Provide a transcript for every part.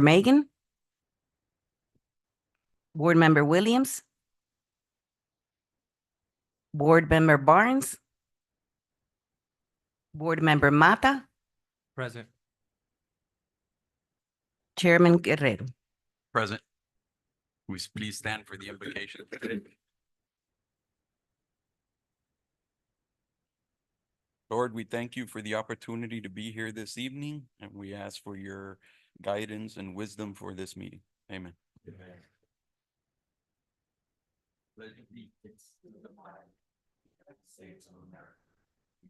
Megan. Board Member Williams. Board Member Barnes. Board Member Mata. Present. Chairman Guerrero. Present. We please stand for the invocation. Lord, we thank you for the opportunity to be here this evening, and we ask for your guidance and wisdom for this meeting. Amen. Pledge allegiance to the flag of the United States of America,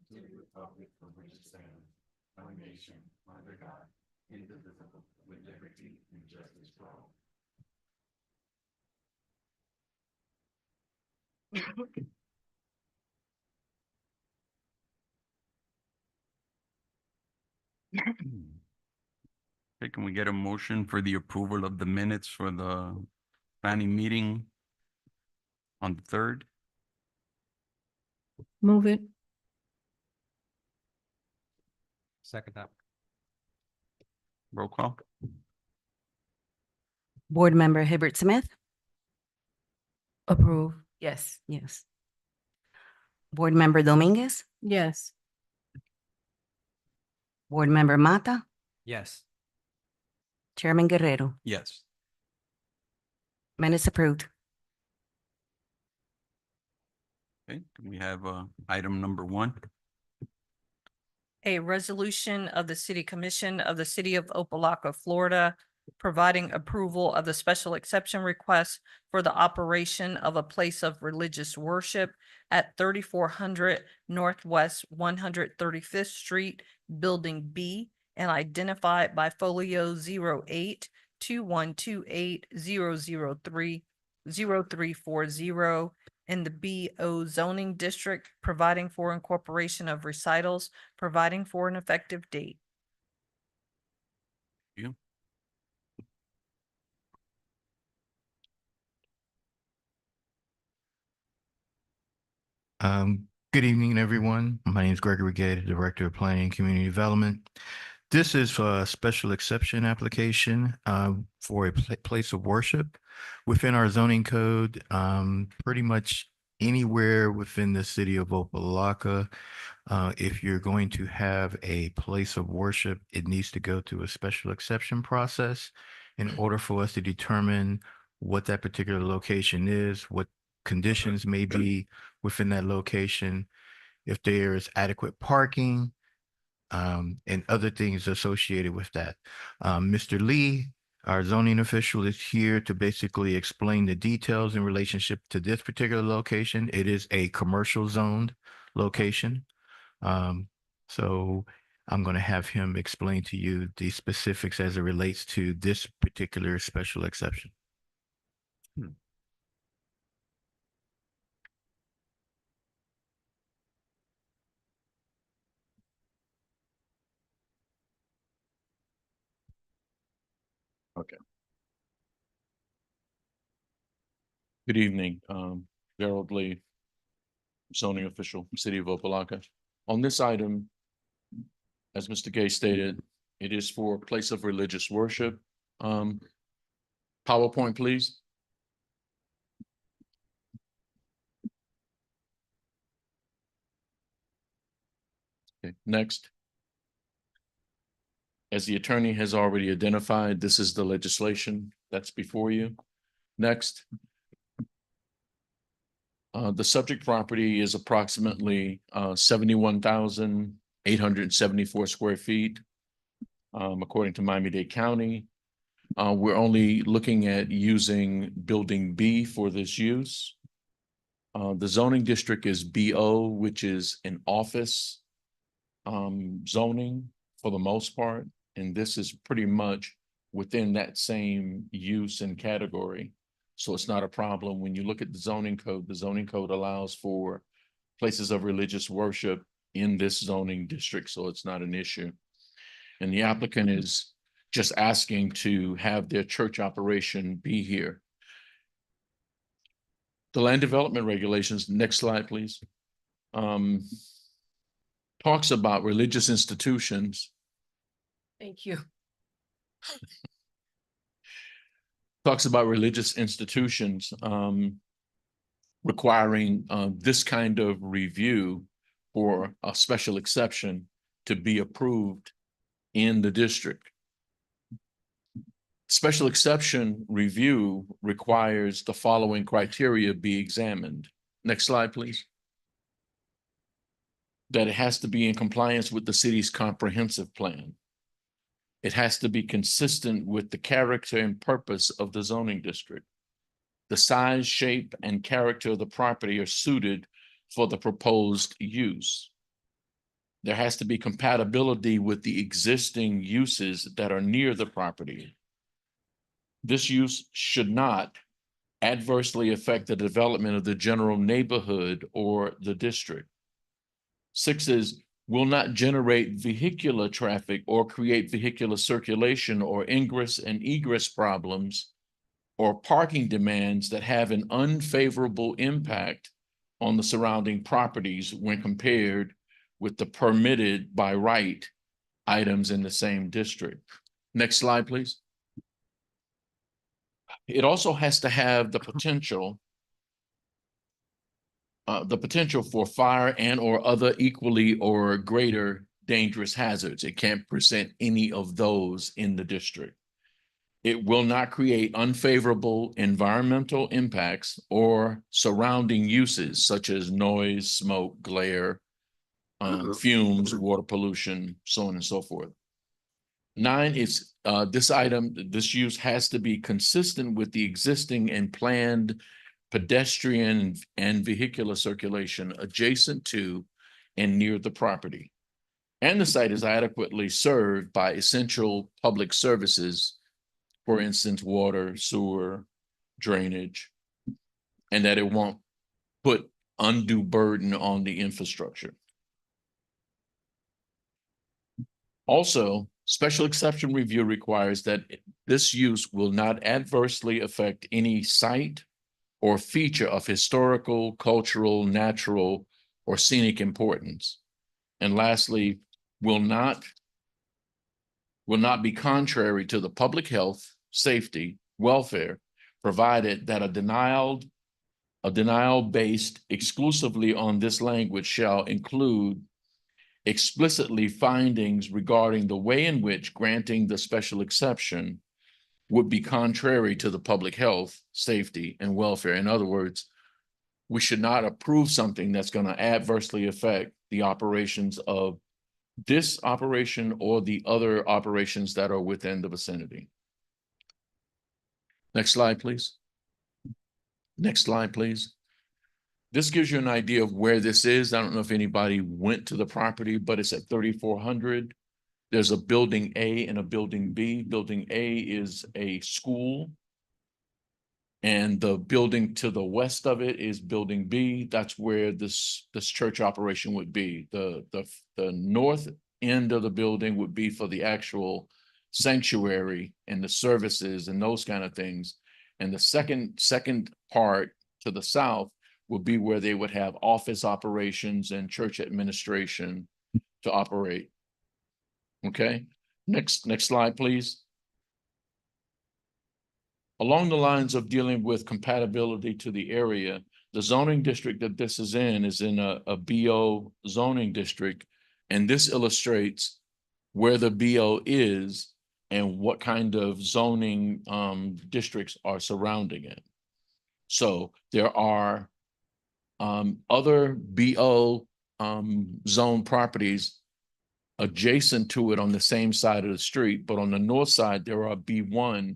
to the republic for which it stands, one nation, under God, indivisible, with liberty and justice for all. Okay, can we get a motion for the approval of the minutes for the planning meeting on the 3rd? Move it. Second that. Roll call. Board Member Hibbert Smith. Approve. Yes. Yes. Board Member Dominguez. Yes. Board Member Mata. Yes. Chairman Guerrero. Yes. Minutes approved. Okay, can we have item number 1? A resolution of the City Commission of the City of Opa-locka, Florida, providing approval of the special exception request for the operation of a place of religious worship at 3400 Northwest 135th Street, Building B, and identified by folio 08-2128-003-0340 in the BO zoning district, providing for incorporation of recitals, providing for an effective date. You. Good evening, everyone. My name is Gregory Gay, Director of Planning and Community Development. This is a special exception application for a place of worship within our zoning code. Pretty much anywhere within the city of Opa-locka, if you're going to have a place of worship, it needs to go through a special exception process in order for us to determine what that particular location is, what conditions may be within that location, if there is adequate parking, and other things associated with that. Mr. Lee, our zoning official, is here to basically explain the details in relationship to this particular location. It is a commercial zoned location. So I'm going to have him explain to you the specifics as it relates to this particular special exception. Okay. Good evening, Gerald Lee, zoning official, City of Opa-locka. On this item, as Mr. Gay stated, it is for a place of religious worship. PowerPoint, please. Okay, next. As the attorney has already identified, this is the legislation that's before you. Next. The subject property is approximately 71,874 square feet, according to Miami-Dade County. We're only looking at using Building B for this use. The zoning district is BO, which is an office zoning for the most part, and this is pretty much within that same use and category. So it's not a problem. When you look at the zoning code allows for places of religious worship in this zoning district, so it's not an issue. And the applicant is just asking to have their church operation be here. The land development regulations, next slide, please. Talks about religious institutions. Thank you. talks about religious institutions requiring this kind of review for a special exception to be approved in the district. Special exception review requires the following criteria be examined. Next slide, please. That it has to be in compliance with the city's comprehensive plan. It has to be consistent with the character and purpose of the zoning district. The size, shape, and character of the property are suited for the proposed use. There has to be compatibility with the existing uses that are near the property. This use should not adversely affect the development of the general neighborhood or the district. 6 is will not generate vehicular traffic or create vehicular circulation or ingress and egress problems or parking demands that have an unfavorable impact on the surrounding properties when compared with the permitted by right items in the same district. Next slide, please. It also has to have the potential for fire and or other equally or greater dangerous hazards. It can't present any of those in the district. It will not create unfavorable environmental impacts or surrounding uses such as noise, smoke, glare, fumes, water pollution, so on and so forth. 9 is this use has to be consistent with the existing and planned pedestrian and vehicular circulation adjacent to and near the property. And the site is adequately served by essential public services, for instance, water, sewer, drainage, and that it won't put undue burden on the infrastructure. Also, special exception review requires that this use will not adversely affect any site or feature of historical, cultural, natural, or scenic importance. And lastly, will not be contrary to the public health, safety, welfare, provided that a denial based exclusively on this language shall include explicitly findings regarding the way in which granting the special exception would be contrary to the public health, safety, and welfare. In other words, we should not approve something that's going to adversely affect the operations of this operation or the other operations that are within the vicinity. Next slide, please. Next slide, please. This gives you an idea of where this is. I don't know if anybody went to the property, but it's at 3400. There's a building A and a building B. Building A is a school. And the building to the west of it is building B. That's where this church operation would be. The north end of the building would be for the actual sanctuary and the services and those kind of things. And the second part to the south would be where they would have office operations and church administration to operate. Okay, next slide, please. Along the lines of dealing with compatibility to the area, the zoning district that this is in a BO zoning district. And this illustrates where the BO is and what kind of zoning districts are surrounding it. So there are other BO zone properties adjacent to it on the same side of the street, but on the north side, there are B1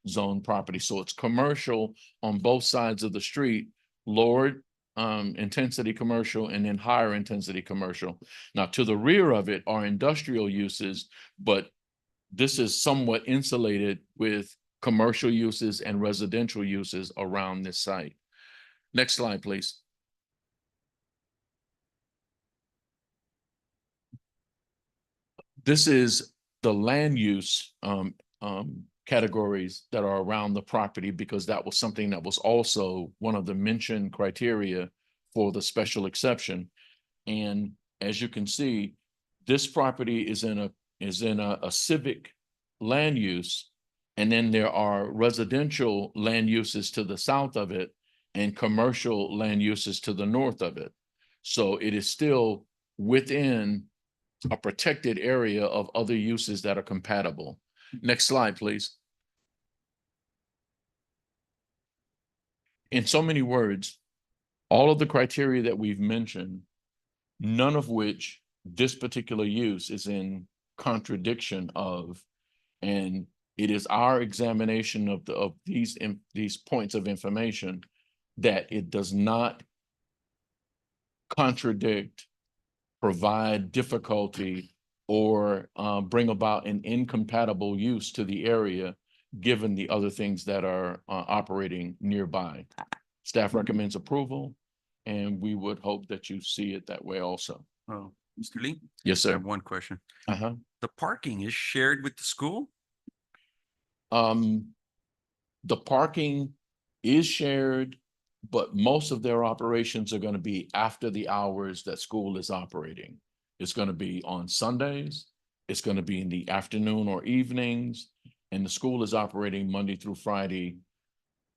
zone property. So it's commercial on both sides of the street, lower intensity commercial and then higher intensity commercial. Now to the rear of it are industrial uses, but this is somewhat insulated with commercial uses and residential uses around this site. Next slide, please. This is the land use categories that are around the property, because that was something that was also one of the mentioned criteria for the special exception. And as you can see, this property is in a civic land use, And then there are residential land uses to the south of it and commercial land uses to the north of it. So it is still within a protected area of other uses that are compatible. Next slide, please. In so many words, all of the criteria that we've mentioned, none of which this particular use is in contradiction of, and it is our examination of these points of information that it does not contradict, provide difficulty, or bring about an incompatible use to the area, given the other things that are operating nearby. Staff recommends approval, and we would hope that you see it that way also. Oh, Mr. Lee? Yes, I sir. have one question. Uh-huh. The parking is shared with the school? The parking is shared, but most of their operations are going to be after the hours that school is operating. It's going to be on Sundays. It's going to be in the afternoon or evenings, and the school is operating Monday through Friday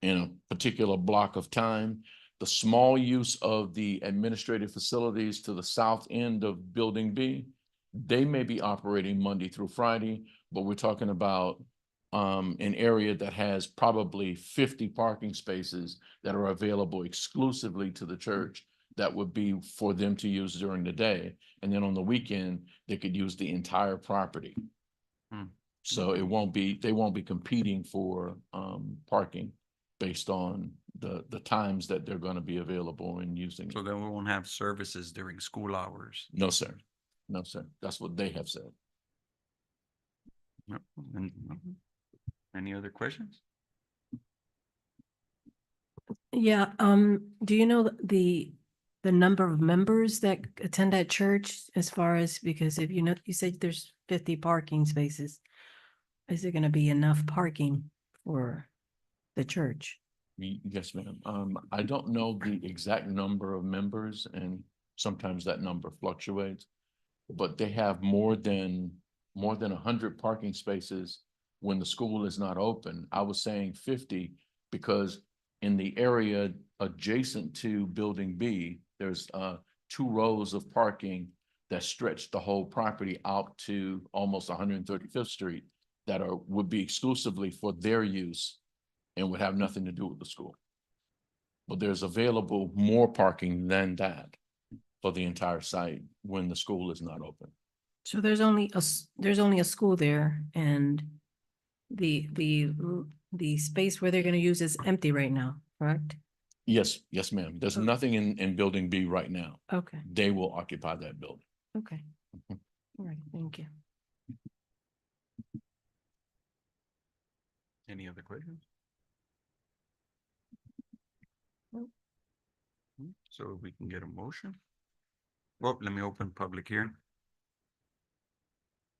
in a particular block of time. The small use of the administrative facilities to the south end of Building B, they may be operating Monday through Friday, but we're talking about an area that has probably 50 parking spaces that are available exclusively to the church that would be for them to use during the day. And then on the weekend, they could use the entire property. Hmm. So it won't be, they won't be competing for parking based on the times that they're going to be available and using So it. then we won't have services during school hours. No, sir. No, sir. That's what they have said. Yep. Any other questions? Yeah, do you know the number of members that attend that church as far as, because if you know, you said there's 50 parking spaces. Is there gonna be enough parking for the church? Yes, ma'am. I don't know the exact number of members, and sometimes that number fluctuates. But they have more than 100 parking spaces when the school is not open. I was saying 50 because in the area adjacent to Building B, there's 2 rows of parking that stretch the whole property out to almost 135th Street that would be exclusively for their use and would have nothing to do with the school. But there's available more parking than that for the entire site when the school is not open. So there's only a school there, and the space where they're gonna use is empty right now, correct? Yes, yes, ma'am. There's Okay. nothing in Building B right now. Okay, They will occupy that building. okay. Mhm. All right, thank you. Any other questions? Nope. So we can get a motion. Well, let me open public hearing.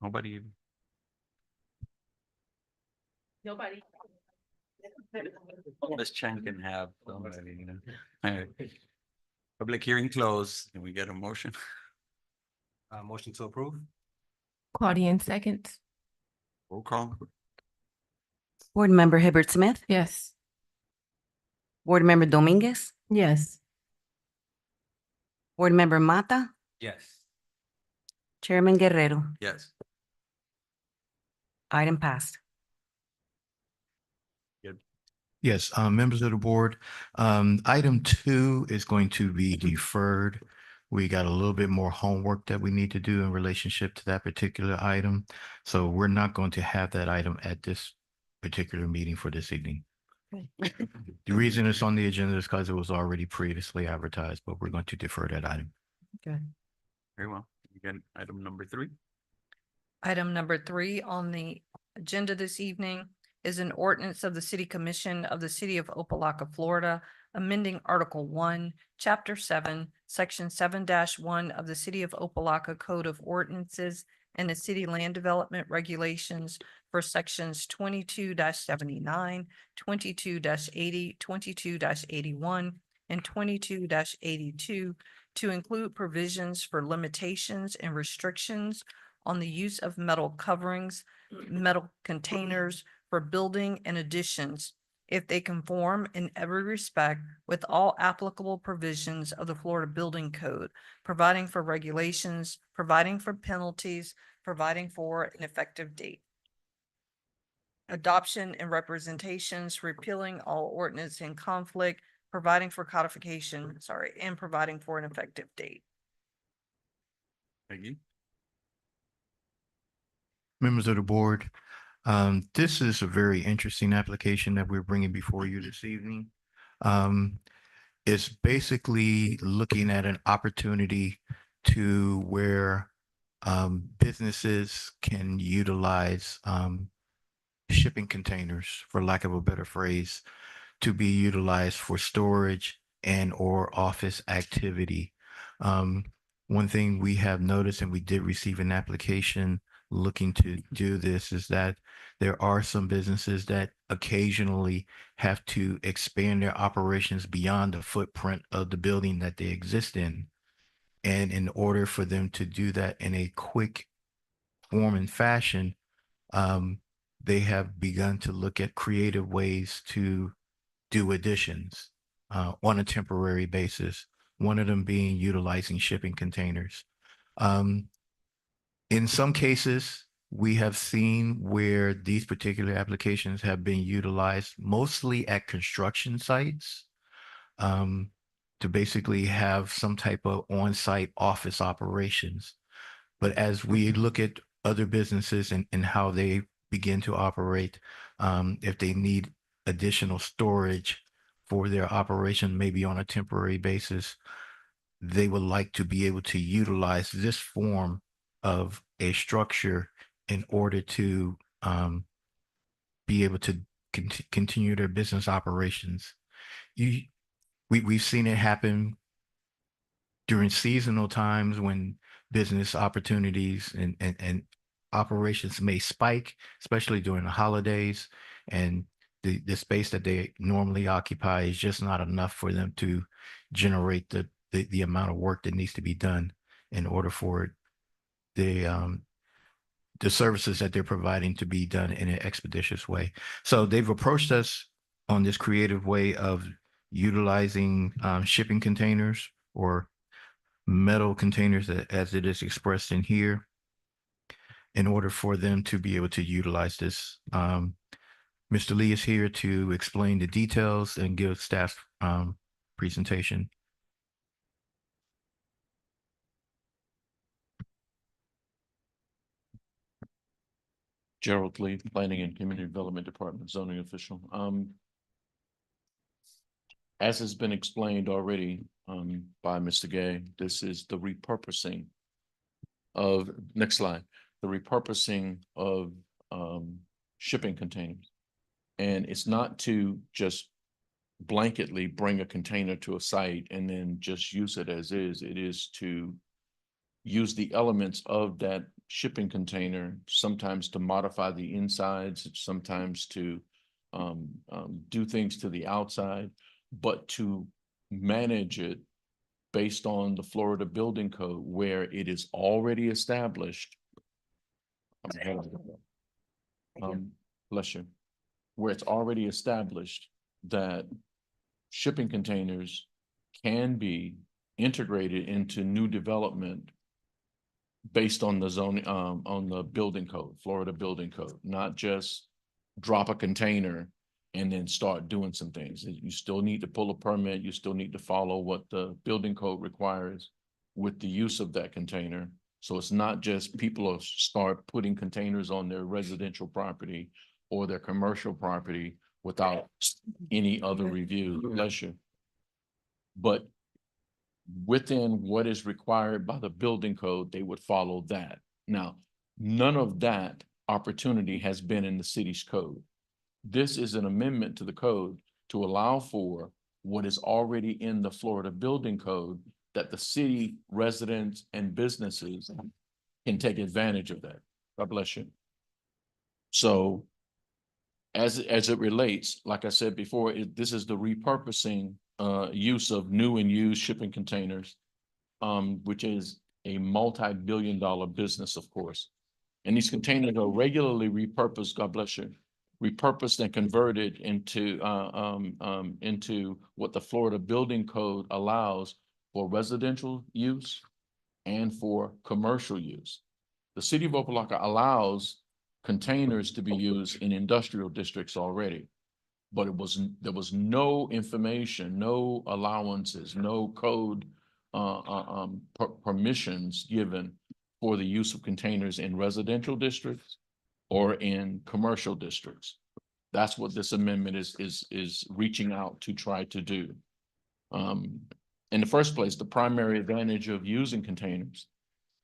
Nobody. Nobody. Ms. Chen can have somebody, you know. All right. Public hearing closed. Can we get a motion? Motion to approve? Claudian seconds. Roll call. Board Member Hibbert Smith, Yes. Board Member Dominguez, Yes, Board Member Mata, Yes. Chairman Guerrero. Yes. Item passed. Yes, members of the board, item 2 is going to be deferred. We got a little bit more homework that we need to do in relationship to that particular item. So we're not going to have that item at this particular meeting for this evening. The reason it's on the agenda is because it was already previously advertised, but we're going to defer that item. okay. Very well. You get item number 3. Item number 3 on the agenda this evening is an ordinance of the City Commission of the City of Opa-locka, Florida, amending Article 1, Chapter 7, Section 7-1 of the City of Opa-locka Code of Ordinances and the City Land Development Regulations for Sections 22-79, 22-80, 22-81, and 22-82 to include provisions for limitations and restrictions on the use of metal coverings, metal containers, for building and additions if they conform in every respect with all applicable provisions of the Florida Building Code, providing for regulations, providing for penalties, providing for an effective date. Adoption and representations, repealing all ordinance in conflict, providing for codification, and providing for an effective date. Peggy? Members of the board, this is a very interesting application that we're bringing before you this evening. It's basically looking at an opportunity to where businesses can utilize shipping containers, for lack of a better phrase, to be utilized for storage and or office activity. One thing we have noticed, and we did receive an application looking to do this, is that there are some businesses that occasionally have to expand their operations beyond the footprint of the building that they exist in. And in order for them to do that in a quick form and fashion, they have begun to look at creative ways to do additions on a temporary basis. One of them being utilizing shipping containers. In some cases, we have seen where these particular applications have been utilized mostly at construction sites to basically have some type of on-site office operations. But as we look at other businesses and how they begin to operate, if they need additional storage for their operation, maybe on a temporary basis, they would like to be able to utilize this form of a structure in order to be able to continue their business operations. We've seen it happen during seasonal times when business opportunities and operations may spike, especially during the holidays, and the space that they normally occupy is just not enough for them to generate the amount of work that needs to be done in order for the services that they're providing to be done in an expeditious way. So they've approached us on this creative way of utilizing shipping containers or metal containers as it is expressed in here in order for them to be able to utilize this. Mr. Lee is here to explain the details and give staff presentation. Gerald Lee, Planning and Community Development Department zoning official. As has been explained already by Mr. Gay, this is the repurposing of, next slide, the repurposing of shipping containers. And it's not to just blanketly bring a container to a site and then just use it as is. It is to use the elements of that shipping container, sometimes to modify the insides, sometimes to do things to the outside, but to manage it based on the Florida Building Code, where it is already established. Bless you. Where it's already established that shipping containers can be integrated into new development based on the zoning, on the building code, Florida Building Code, not just drop a container and then start doing some things. You still need to pull a permit. You still need to follow what the building code requires with the use of that container. So it's not just people start putting containers on their residential property or their commercial property without any other review. Bless you. But within what is required by the building code, they would follow that. Now, none of that opportunity has been in the city's code. This is an amendment to the code to allow for what is already in the Florida Building Code, that the city residents and businesses can take advantage of that. God bless you. So as it relates, like I said before, this is the repurposing use of new and used shipping containers, which is a multi-billion-dollar business, of course. And these containers are regularly repurposed, God bless you, repurposed and converted into what the Florida Building Code allows for residential use and for commercial use. The city of Opa-locka allows containers to be used in industrial districts already, but there was no information, no allowances, no code permissions given for the use of containers in residential districts or in commercial districts. That's what this amendment is reaching out to try to do. In the first place, the primary advantage of using containers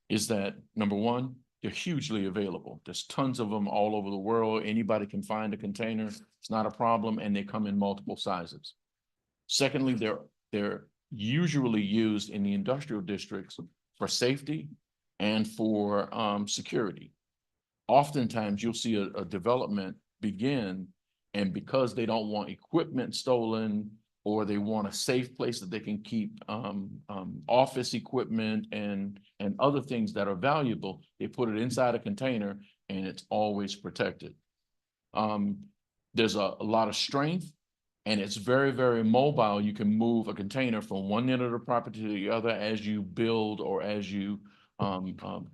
is that, number one, they're hugely available. There's tons of them all over the world. Anybody can find a container. It's not a problem, and they come in multiple sizes. Secondly, they're usually used in the industrial districts for safety and for security. Oftentimes, you'll see a development begin, and because they don't want equipment stolen, or they want a safe place that they can keep office equipment and other things that are valuable, they put it inside a container and it's always protected. There's a lot of strength, and it's very, very mobile. You can move a container from one end of the property to the other as you build or as you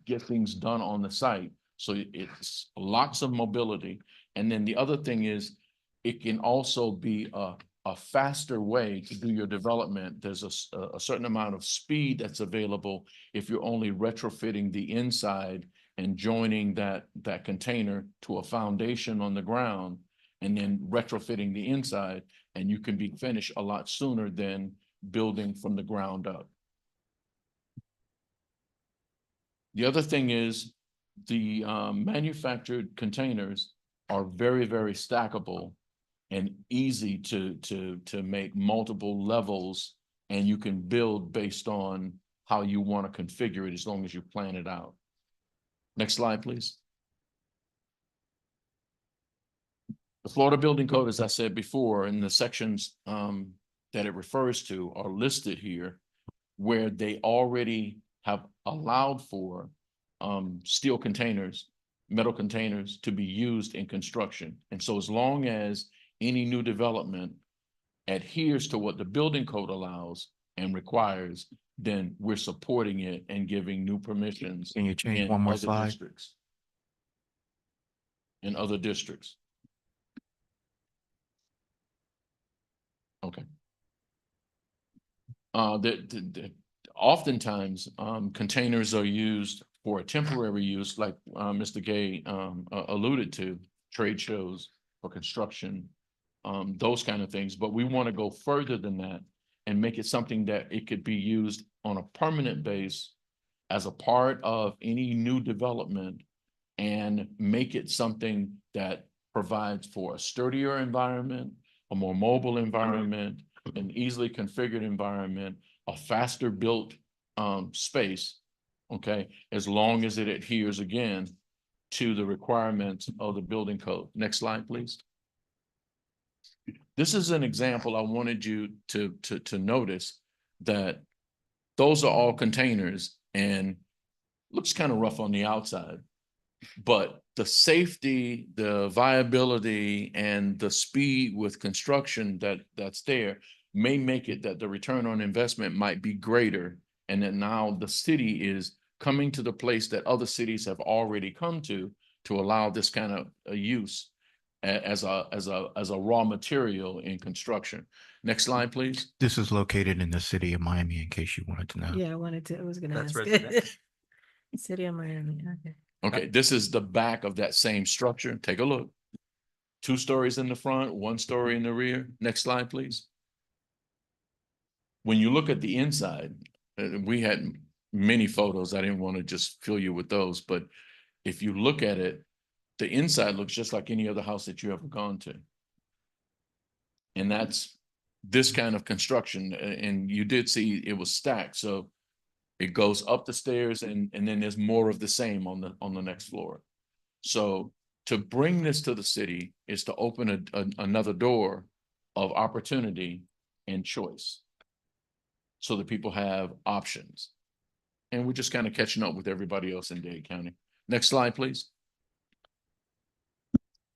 get things done on the site. So it's lots of mobility. And then the other thing is, it can also be a faster way to do your development. There's a certain amount of speed that's available if you're only retrofitting the inside and joining that container to a foundation on the ground, and then retrofitting the inside, and you can be finished a lot sooner than building from the ground up. The other thing is, the manufactured containers are very, very stackable and easy to make multiple levels, and you can build based on how you want to configure it as long as you plan it out. Next slide, please. The Florida Building Code, as I said before, in the sections that it refers to are listed here, where they already have allowed for steel containers, metal containers to be used in construction. And so as long as any new development adheres to what the building code allows and requires, then we're supporting it and giving new permissions. Can you change in one more other slide? districts. In other districts. Okay. Oftentimes, containers are used for a temporary use, like Mr. Gay alluded to, trade shows for construction, those kind of things. But we want to go further than that and make it something that it could be used on a permanent base as a part of any new development, and make it something that provides for a sturdier environment, a more mobile environment, an easily configured environment, a faster built space, okay, as long as it adheres again to the requirements of the building code. Next slide, please. This is an example I wanted you to notice, that those are all containers and looks kind of rough on the outside, but the safety, the viability, and the speed with construction that's there may make it that the return on investment might be greater, and that now the city is coming to the place that other cities have already come to allow this kind of use as a raw material in construction. Next slide, please. This is located in the city of Miami, in case you wanted to know. Yeah, I was gonna That's ask. residential. City of Miami, okay. Okay, this is the back of that same structure. Take a look. 2 stories in the front, 1 story in the rear. Next slide, please. When you look at the inside, we had many photos. I didn't want to just fill you with those, but if you look at it, the inside looks just like any other house that you ever gone to. And that's this kind of construction. And you did see it was stacked. So it goes up the stairs, and then there's more of the same on the next floor. So to bring this to the city is to open another door of opportunity and choice, so that people have options. And we're just kind of catching up with everybody else in Dade County. Next slide, please.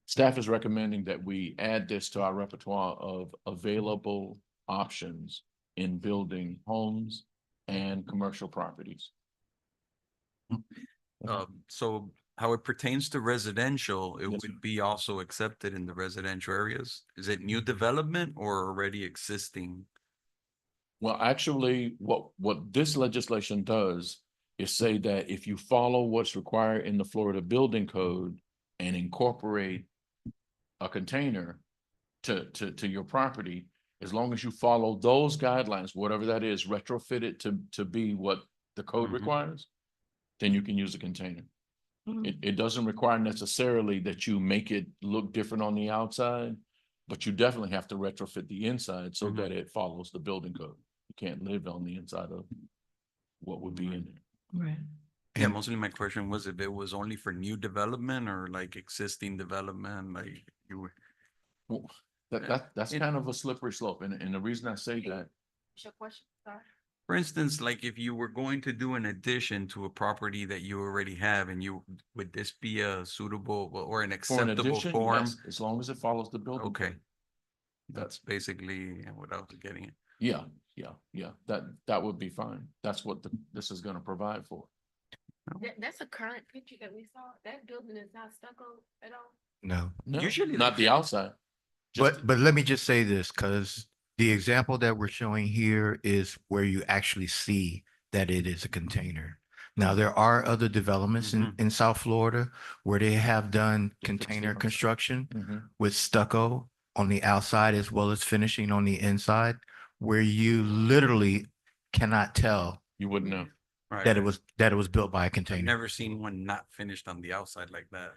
Staff is recommending that we add this to our repertoire of available options in building homes and commercial properties. So how it pertains to residential, it Yes, sir. would be also accepted in the residential areas? Is it new development or already existing? Well, actually, what this legislation does is say that if you follow what's required in the Florida Building Code and incorporate a container to your property, as long as you follow those guidelines, whatever that is, retrofit it to be what the code Mhm. requires, then you can use a container. It doesn't require necessarily that you make it look different on the outside, but you definitely have to retrofit the inside so Mhm. that it follows the building code. You can't live on the inside of what would be in there. Right. Yeah, And- mostly my question was if it was only for new development or like existing development, like you were. Well, Yeah. that's It- kind of a slippery slope. And the reason I say that, Your question, sorry. For instance, like if you were going to do an addition to a property that you already have and would this be a suitable or an for an acceptable addition, form? yes, as long as it follows the building Okay. code. That's basically what I was getting at. Yeah, that would be fine. That's what this is gonna provide for. That's a current picture that we saw. That building is not stucco at all. No. No, Usually not they- the outside. Just But let me just say this, because the example that we're showing here is where you actually see that it is a container. Now, there are other developments in South Florida where they have done If it's container different. construction Mhm. with stucco on the outside as well as finishing on the inside, where you literally cannot tell You wouldn't know. Right, that it right. was built by a I've container. never seen one not finished on the outside like that.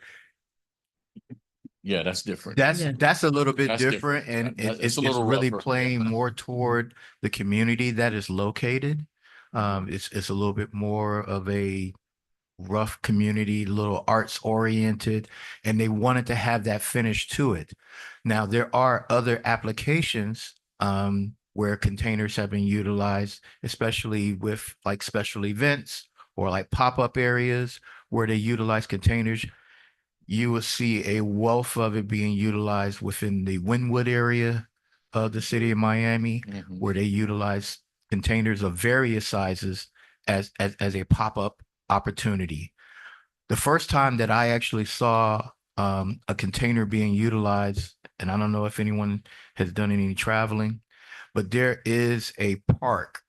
Yeah, that's different. That's a little bit That's different. different, and It's it's a little really rougher. playing more toward the community that is located. It's a little bit more of a rough community, little arts oriented, and they wanted to have that finish to it. Now, there are other applications where containers have been utilized, especially with like special events or like pop-up areas where they utilize containers. You will see a wealth of it being utilized within the Wynwood area of the city of Miami, Mhm. where they utilize containers of various sizes as a pop-up opportunity. The first time that I actually saw a container being utilized, and I don't know if anyone has done any traveling, but there is a park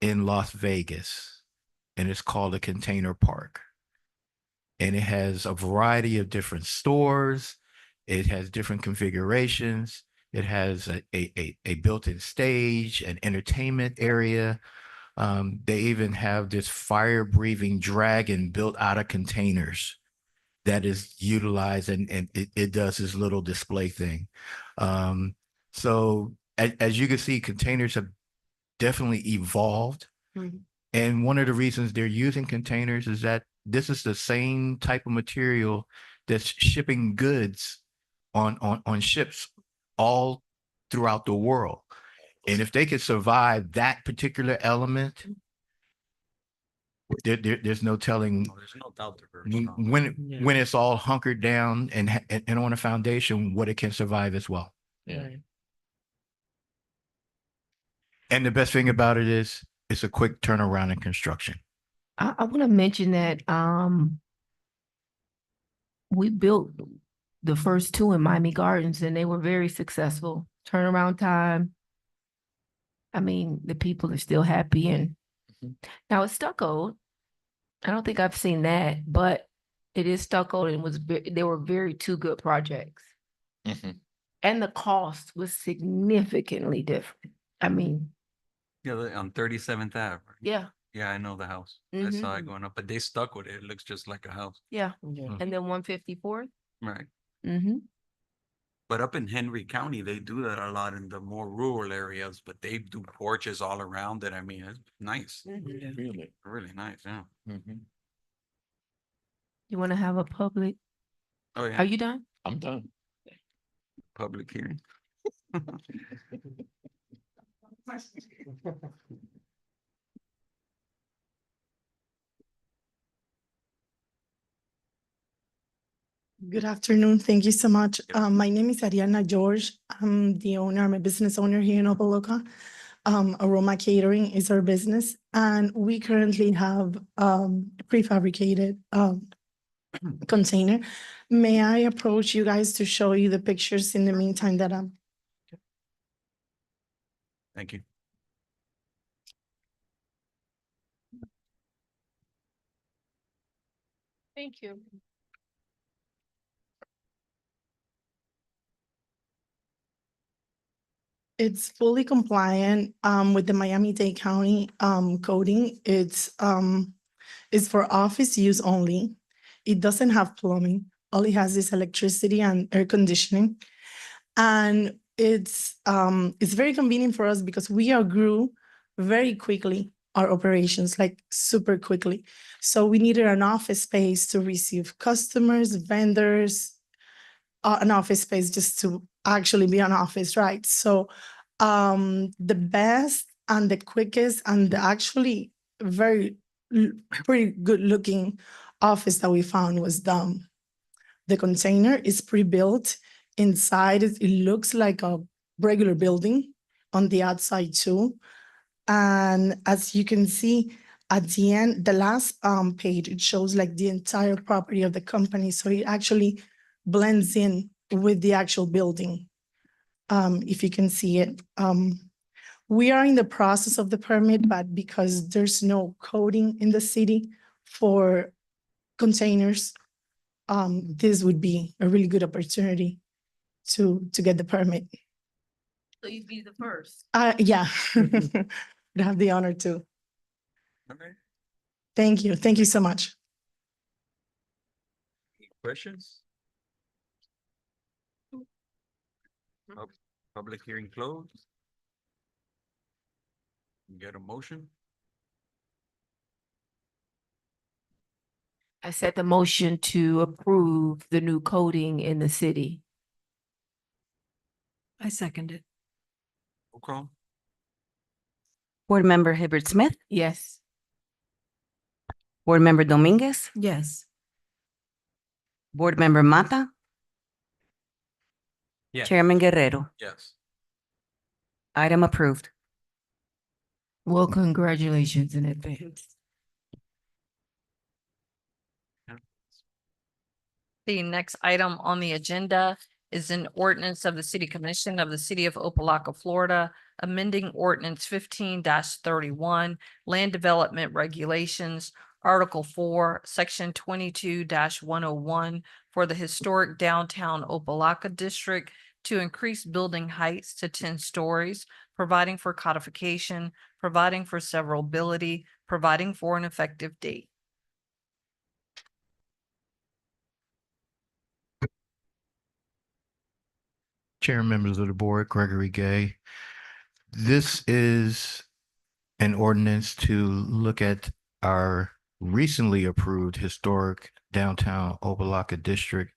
in Las Vegas, and it's called a container park. And it has a variety of different stores. It has different configurations. It has a built-in stage, an entertainment area. They even have this fire-breathing dragon built out of containers that is utilized, and it does this little display thing. So as you can see, containers have definitely evolved. And one of the reasons they're using containers is that this is the same type of material that's shipping goods on ships all throughout the world. And if they could survive that particular element, there's no telling Oh, there's no doubt they're very strong. when it's all hunkered down and on a foundation, what it can survive as well. Yeah. And the best thing about it is it's a quick turnaround in construction. I want to mention that we built the first two in Miami Gardens and they were very successful. Turnaround time. I mean, the people are still happy and Mhm. now it's stucco. I don't think I've seen that, but it is stucco and they were very two good projects. Mhm. And the cost was significantly different. I mean, Yeah, on 37th Ave. Right? yeah, Yeah, I know the house. I Mhm. saw it going up, but they stuck with it. It looks just like a house. yeah. Mhm. And then 154th. Right. Mm-hmm. But up in Henry County, they do that a lot in the more rural areas, but they do porches all around it. I mean, it's nice. Really. Really nice, yeah. Mhm. You want to have a public? Oh, Are yeah, you done? I'm done. public hearing. Good afternoon. Thank you so much. My name is Ariana George. I'm the owner, I'm a business owner here in Opa-locka. Aroma Catering is our business, and we currently have prefabricated container. May I approach you guys to show you the pictures in the meantime that I'm Thank you. Thank you. It's fully compliant with the Miami-Dade County coding. It's for office use only. It doesn't have plumbing. All it has is electricity and air conditioning. And it's very convenient for us because we outgrew very quickly our operations, like super quickly. So we needed an office space to receive customers, vendors, an office space just to actually be an office, right? So the best and the quickest and the actually very pretty good looking office that we found was the container is pre-built. Inside it looks like a regular building on the outside too. And as you can see at the end, the last page, it shows like the entire property of the company. So it actually blends in with the actual building. If you can see it. We are in the process of the permit, but because there's no coding in the city for containers, this would be a really good opportunity to get the permit. So you'd be the first. Yeah, I'd have the honor to. Okay. Thank you. Thank you so much. Any questions? Public hearing closed. Get a motion? I set the motion to approve the new coding in the city. I second it. Roll call? Board Member Hibbert Smith, Yes. Board Member Dominguez, Yes. Board Member Mata, Yes. Chairman Guerrero. Yes. Item approved. Well, congratulations in advance. The next item on the agenda is an ordinance of the City Commission of the City of Opa-locka, Florida, amending ordinance 15-31, land development regulations, Article 4, Section 22-101 for the historic downtown Opa-locka district to increase building heights to 10 stories, providing for codification, providing for severability, providing for an effective date. Chair and members of the board, Gregory Gay. This is an ordinance to look at our recently approved historic downtown Opa-locka district.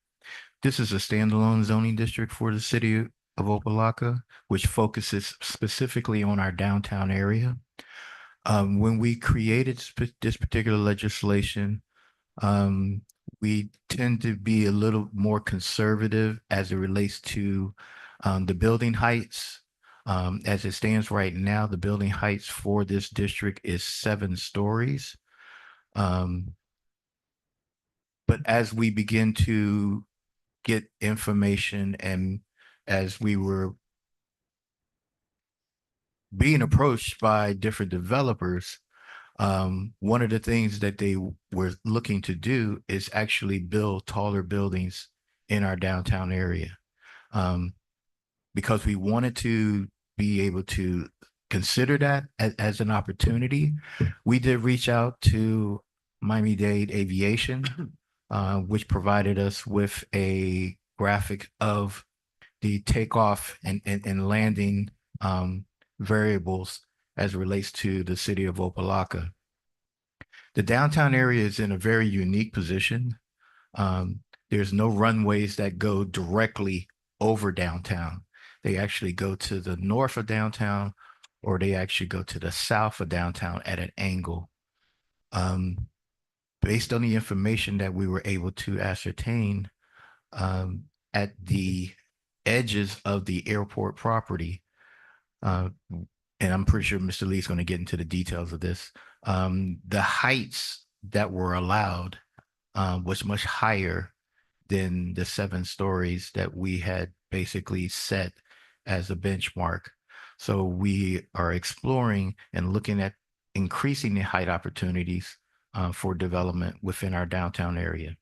This is a standalone zoning district for the city of Opa-locka, which focuses specifically on our downtown area. When we created this particular legislation, we tend to be a little more conservative as it relates to the building heights. As it stands right now, the building heights for this district is 7 stories. But as we begin to get information and as we were being approached by different developers, one of the things that they were looking to do is actually build taller buildings in our downtown area. Because we wanted to be able to consider that as an opportunity, we did reach out to Miami-Dade Aviation, which provided us with a graphic of the takeoff and landing variables as it relates to the city of Opa-locka. The downtown area is in a very unique position. There's no runways that go directly over downtown. They actually go to the north of downtown, or they actually go to the south of downtown at an angle. Based on the information that we were able to ascertain, at the edges of the airport property. And I'm pretty sure Mr. Lee's going to get into the details of this. The heights that were allowed was much higher than the 7 stories that we had basically set as a benchmark. So we are exploring and looking at increasing the height opportunities for development within our downtown area,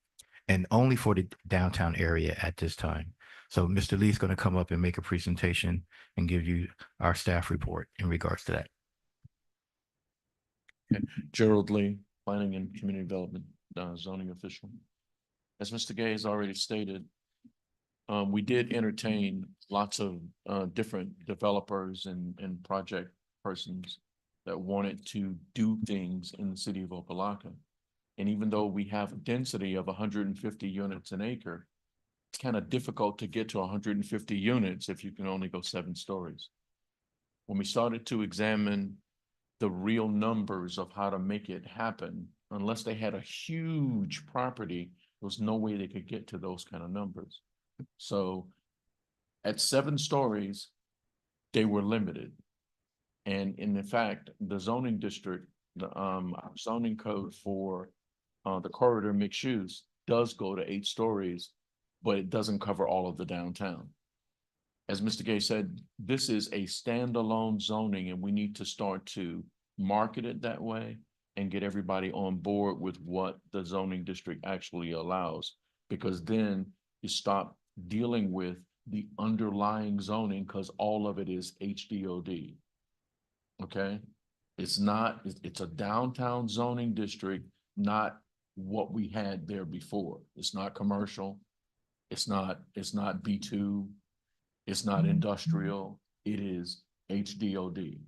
and only for the downtown area at this time. So Mr. Lee's going to come up and make a presentation and give you our staff report in regards to that. Gerald Lee, Planning and Community Development Zoning Official. As Mr. Gay has already stated, we did entertain lots of different developers and project persons that wanted to do things in the city of Opa-locka. And even though we have a density of 150 units an acre, it's kind of difficult to get to 150 units if you can only go 7 stories. When we started to examine the real numbers of how to make it happen, unless they had a huge property, there was no way they could get to those kind of numbers. So at 7 stories, they were limited. And in fact, the zoning district, the zoning code for the corridor mixed use does go to 8 stories, but it doesn't cover all of the downtown. As Mr. Gay said, this is a standalone zoning, and we need to start to market it that way and get everybody on board with what the zoning district actually allows, because then you stop dealing with the underlying zoning, because all of it is HDOD. Okay, it's not, it's a downtown zoning district, not what we had there before. It's not commercial. It's not B2. It's not industrial. It is HDOD.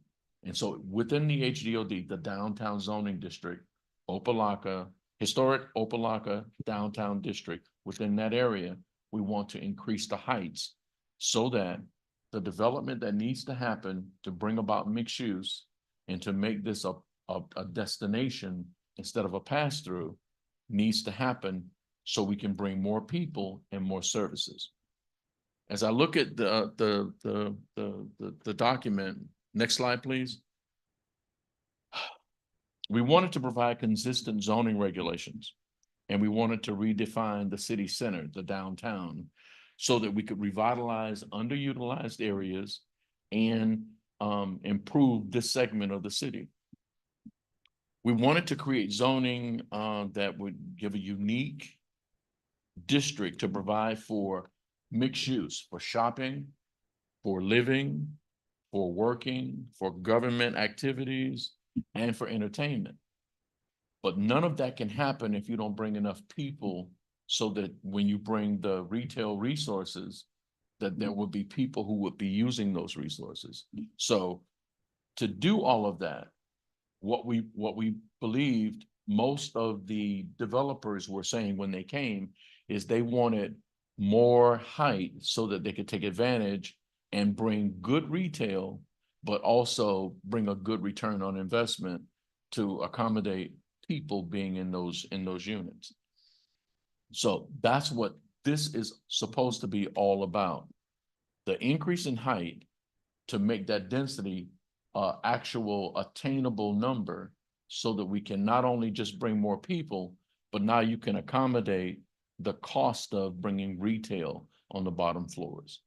And so within the HDOD, the downtown zoning district, Opa-locka, historic Opa-locka downtown district, within that area, we want to increase the heights so that the development that needs to happen to bring about mixed use and to make this a destination instead of a pass-through needs to happen so we can bring more people and more services. As I look at the document, next slide, please. We wanted to provide consistent zoning regulations, and we wanted to redefine the city center, the downtown, so that we could revitalize underutilized areas and improve this segment of the city. We wanted to create zoning that would give a unique district to provide for mixed use, for shopping, for living, for working, for government activities, and for entertainment. But none of that can happen if you don't bring enough people, so that when you bring the retail resources, that there will be people who would be using those resources. So to do all of that, what we believed most of the developers were saying when they came is they wanted more height so that they could take advantage and bring good retail, but also bring a good return on investment to accommodate people being in those units. So that's what this is supposed to be all about. The increase in height to make that density actual attainable number, so that we can not only just bring more people, but now you can accommodate the cost of bringing retail on the bottom floors.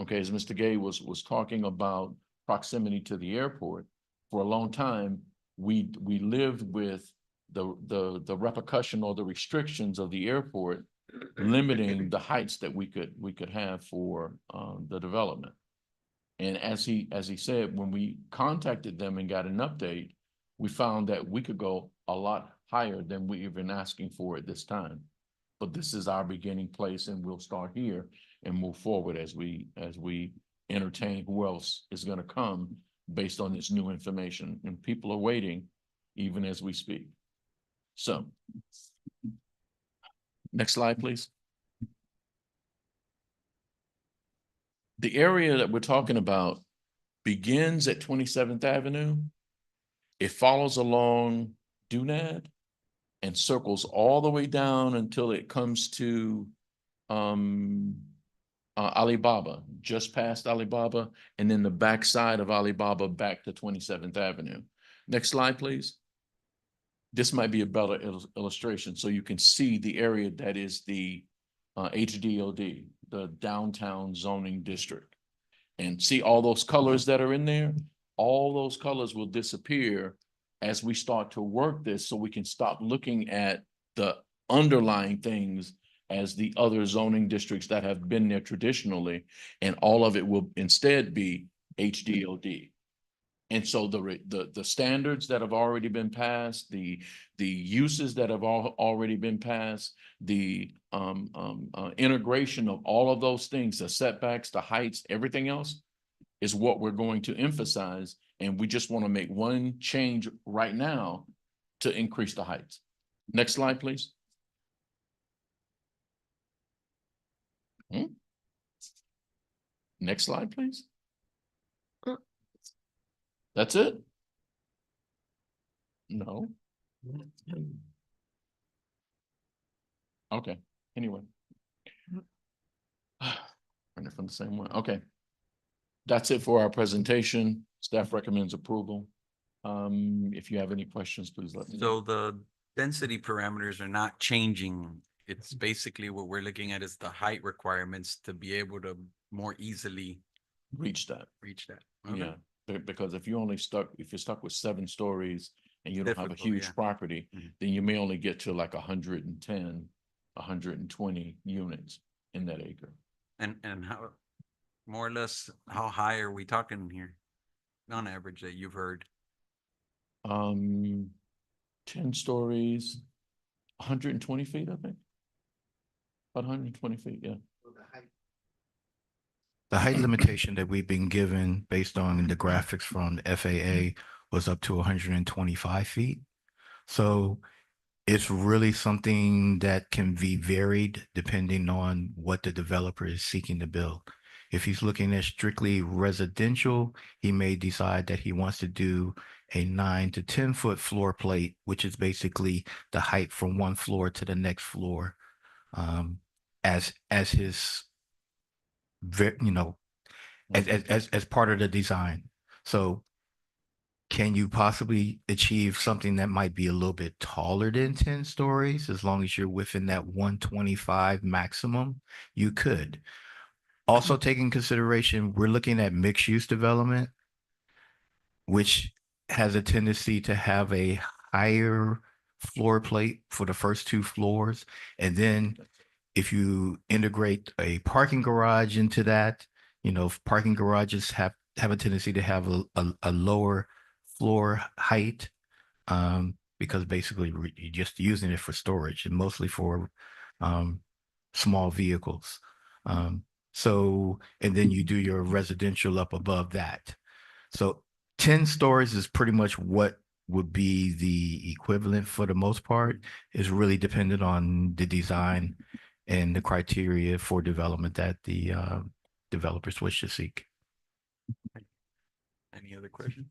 Okay, as Mr. Gay was talking about proximity to the airport, for a long time, we lived with the repercussion or the restrictions of the airport limiting the heights that we could have for the development. And as he said, when we contacted them and got an update, we found that we could go a lot higher than we've been asking for at this time. But this is our beginning place, and we'll start here and move forward as we entertain who else is going to come based on this new information. And people are waiting even as we speak. So next slide, please. The area that we're talking about begins at 27th Avenue. It follows along Dunad and circles all the way down until it comes to Alibaba, just past Alibaba, and then the backside of Alibaba back to 27th Avenue. Next slide, please. This might be a better illustration, so you can see the area that is the HDOD, the downtown zoning district. And see all those colors that are in there? All those colors will disappear as we start to work this, so we can stop looking at the underlying things as the other zoning districts that have been there traditionally, and all of it will instead be HDOD. And so the standards that have already been passed, the uses that have already been passed, the integration of all of those things, the setbacks, the heights, everything else is what we're going to emphasize. And we just want to make one change right now to increase the heights. Next slide, please. Next slide, please. That's it? No. Okay, anyway. Run it from the same one. Okay. That's it for our presentation. Staff recommends approval. If you have any questions, please let me know. So the density parameters are not changing. It's basically what we're looking at is the height requirements to be able to more easily Reach that. reach that. Yeah, because if you're stuck with 7 stories and you don't have a Difficult, huge yeah. property, Mhm. then you may only get to like 110, 120 units in that acre. And how, more or less, how high are we talking here? On average that you've heard? 10 stories, 120 feet, I think. About 120 feet, yeah. The height limitation that we've been given based on the graphics from the FAA was up to 125 feet. So it's really something that can be varied depending on what the developer is seeking to build. If he's looking at strictly residential, he may decide that he wants to do a 9 to 10 foot floor plate, which is basically the height from one floor to the next floor, as his, as part of the design. So can you possibly achieve something that might be a little bit taller than 10 stories as long as you're within that 125 maximum? You could. Also taking consideration, we're looking at mixed use development, which has a tendency to have a higher floor plate for the first 2 floors. And then if you integrate a parking garage into that, parking garages have a tendency to have a lower floor height, because basically you're just using it for storage and mostly for small vehicles. So, and then you do your residential up above that. So 10 stories is pretty much what would be the equivalent for the most part. Is really dependent on the design and the criteria for development that the developers wish to seek. Any other questions?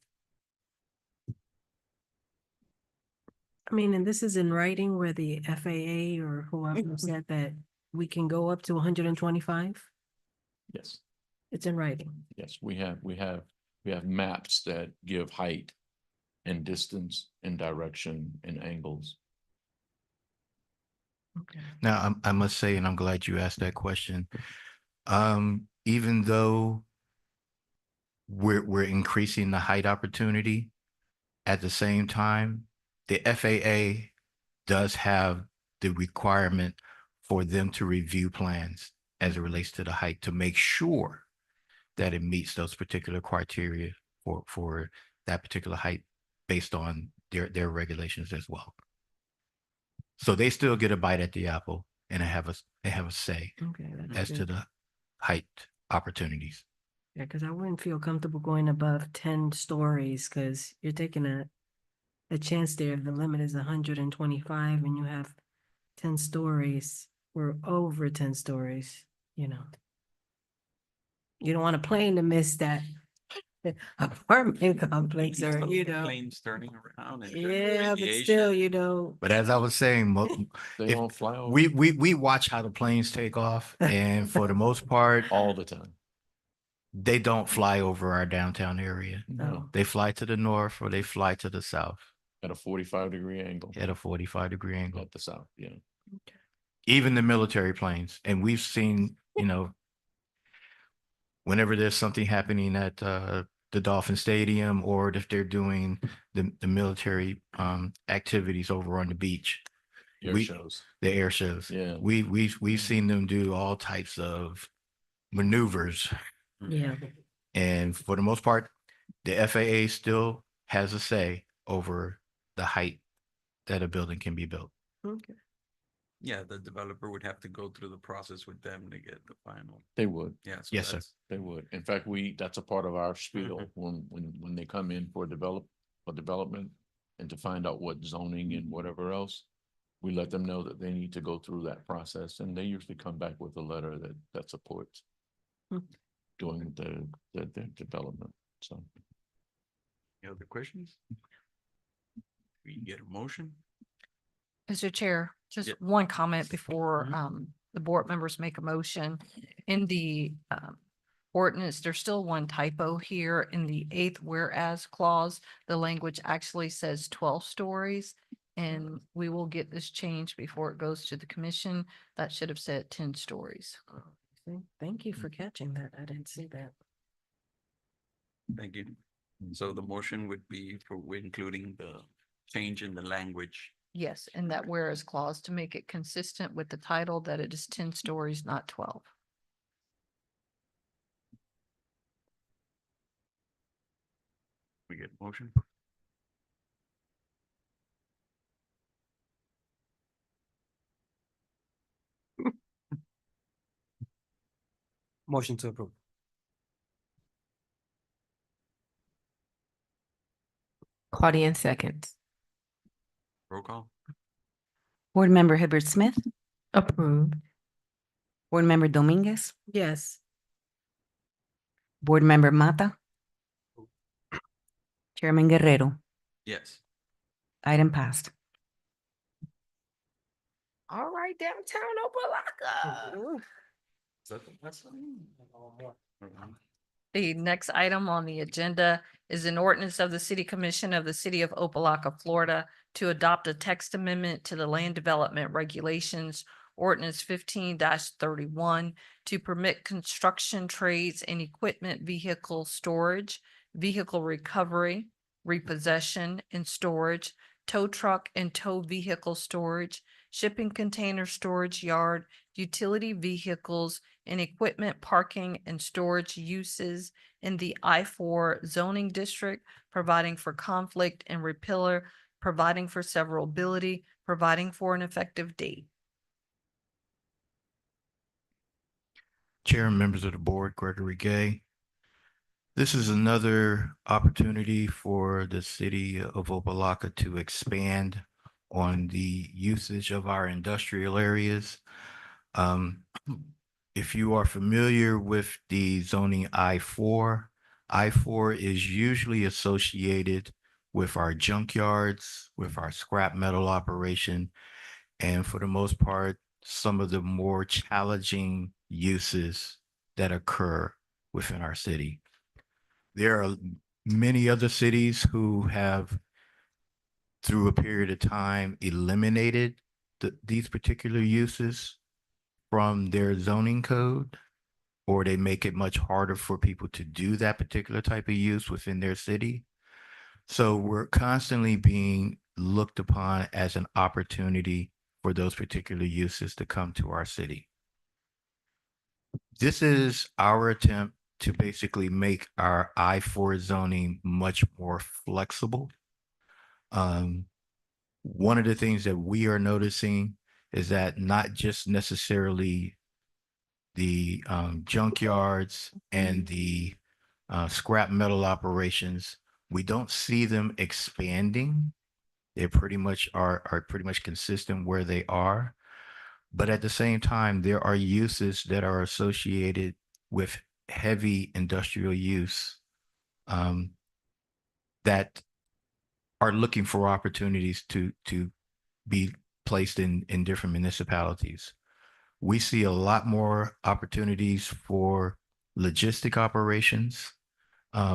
I mean, and this is in writing where the FAA or whoever said that we can go up to 125? Yes, It's in writing. yes, we have maps that give height and distance and direction and angles. Okay. Now, I must say, and I'm glad you asked that question. Even though we're increasing the height opportunity, at the same time, the FAA does have the requirement for them to review plans as it relates to the height to make sure that it meets those particular criteria for that particular height based on their regulations as well. So they still get a bite at the apple and they have a say Okay. That's as to good. the height opportunities. Yeah, because I wouldn't feel comfortable going above 10 stories because you're taking a chance there. The limit is 125 and you have 10 stories. We're over 10 stories, You don't want a plane to miss that apartment complex or, you know. Planes turning around and. Yeah, but still, you know. But as I was saying, They if don't fly over we watch how the planes take off, and for the most part, all the time. they don't fly over our downtown area. No, They fly to the north or they fly to the south at a 45-degree angle at a 45-degree angle. at the south, yeah. Even the military planes. And we've seen, whenever there's something happening at the Dolphin Stadium, or if they're doing the military activities over on the beach, Air We- shows. the air shows. Yeah. We've seen them do all types of maneuvers. Yeah. And for the most part, the FAA still has a say over the height that a building can be built. Okay. Yeah, the developer would have to go through the process with them to get the final. They would. Yeah. So Yes, sir. that's- They would. In fact, that's a part of our spiel when they come in for development and to find out what zoning and whatever else, we let them know that they need to go through that process, and they usually come back with a letter that supports doing the development. So Any other questions? We can get a motion. Mr. Chair, just Yeah. one comment before the board members make a motion. In the ordinance, there's still one typo here in the 8th whereas clause. The language actually says 12 stories. And we will get this changed before it goes to the commission. That should have said 10 stories. Thank you for catching that. I didn't see that. Thank you. So the motion would be for including the change in the language. Yes, and that whereas clause to make it consistent with the title that it is 10 stories, not 12. We get a motion. Motion to approve. Claudian seconds. Roll call. Board Member Hibbert Smith, Approved. Board Member Dominguez, Yes. Board Member Mata, Chairman Guerrero. Yes. Item passed. All right, downtown Opa-locka. Is that the last one? The next item on the agenda is an ordinance of the City Commission of the City of Opa-locka, Florida, to adopt a text amendment to the Land Development Regulations, Ordinance 15-31, to permit construction trades and equipment vehicle storage, vehicle recovery, repossession and storage, tow truck and tow vehicle storage, shipping container storage yard, utility vehicles, and equipment parking and storage uses in the I-4 zoning district, providing for conflict and repealer, providing for severability, providing for an effective date. Chair and members of the board, Gregory Gay. This is another opportunity for the city of Opa-locka to expand on the usage of our industrial areas. If you are familiar with the zoning I-4, I-4 is usually associated with our junkyards, with our scrap metal operation, and for the most part, some of the more challenging uses that occur within our city. There are many other cities who have, through a period of time, eliminated these particular uses from their zoning code, or they make it much harder for people to do that particular type of use within their city. So we're constantly being looked upon as an opportunity for those particular uses to come to our city. This is our attempt to basically make our I-4 zoning much more flexible. One of the things that we are noticing is that not just necessarily the junkyards and the scrap metal operations, we don't see them expanding. They pretty much are pretty much consistent where they are. But at the same time, there are uses that are associated with heavy industrial use that are looking for opportunities to be placed in different municipalities. We see a lot more opportunities for logistic operations.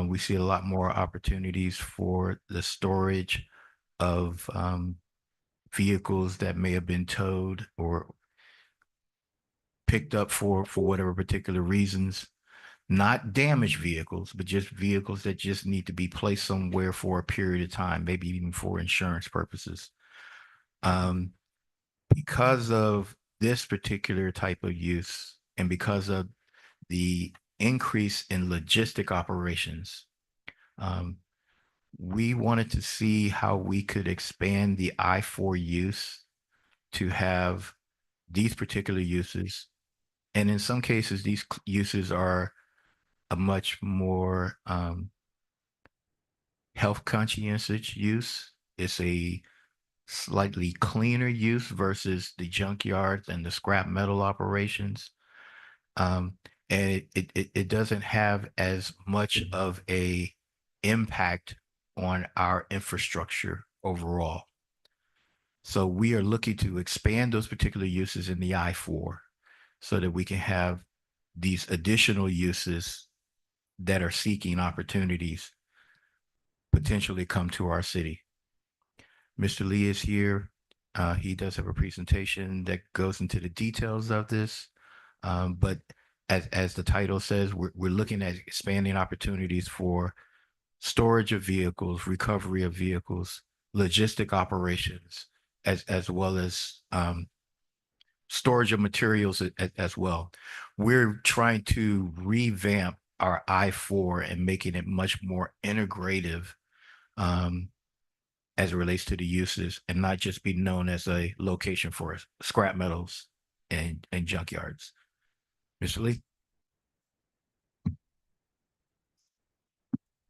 We see a lot more opportunities for the storage of vehicles that may have been towed or picked up for whatever particular reasons. Not damaged vehicles, but just vehicles that just need to be placed somewhere for a period of time, maybe even for insurance purposes. Because of this particular type of use and because of the increase in logistic operations, we wanted to see how we could expand the I-4 use to have these particular uses. And in some cases, these uses are a much more health conscientious use. It's a slightly cleaner use versus the junkyards and the scrap metal operations. And it doesn't have as much of a impact on our infrastructure overall. So we are looking to expand those particular uses in the I-4 so that we can have these additional uses that are seeking opportunities potentially come to our city. Mr. Lee is here. He does have a presentation that goes into the details of this. But as the title says, we're looking at expanding opportunities for storage of vehicles, recovery of vehicles, logistic operations, as well as storage of materials as well. We're trying to revamp our I-4 and making it much more integrative as it relates to the uses and not just be known as a location for scrap metals and junkyards. Mr. Lee?